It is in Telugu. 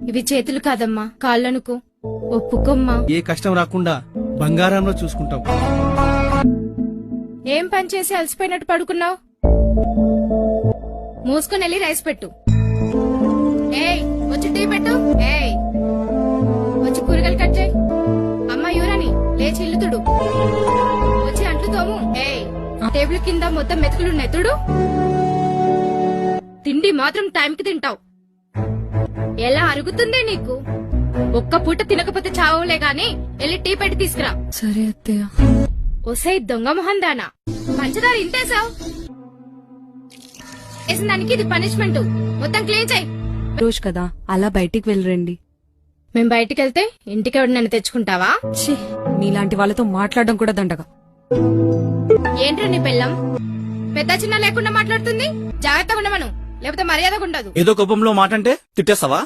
ఇవి చేతులు కాదమ్మా, కాళ్ళనుకో. ఒప్పుకోమ్మా. ఏ కష్టం రాకుండా బంగారంలో చూసుకుంటాం. ఏం పని చేసి అలసిపోయినట్టు పడుకున్నావు? మూసుకొని వెళ్ళి రైస్ పెట్టు. ఏయ్, వచ్చి టీ పెట్టు. ఏయ్, వచ్చి కూరగాయలు కట్ చేయి. అమ్మ యూరాని, లేచి ఇల్లు తుడు. వచ్చి అంట్లు తోము. ఏయ్, టేబుల్ కింద మొత్తం మెతుకులున్నాయి, తుడు. తిండి మాత్రం టైంకి తింటావు. ఎలా అరుగుతుందే నీకు? ఒక్క పూట తినకపోతే చావులే గాని వెళ్ళి టీ పెట్టి తీసుకురా. సరే అత్తయ్య. ఒసై దొంగ మొహం దానా, పంచదార ఇంతేసావు. వేసిన దానికి ఇది పనిష్మెంట్. మొత్తం క్లీన్ చేయి. రోజు కదా, అలా బయటికి వెళ్ళరండి. మేం బయటికి వెళ్తే ఇంటికి ఎవరినైనా తెచ్చుకుంటావా? ఛీ, మీలాంటి వాళ్ళతో మాట్లాడడం కూడా దండగా. ఏంట్రా నీ పెళ్ళం పెద్ద చిన్న లేకుండా మాట్లాడుతుంది? జాగ్రత్తగా ఉండమను, లేకపోతే మర్యాదగా ఉండదు. ఏదో కోపంలో మాట అంటే తిట్టేస్తావా?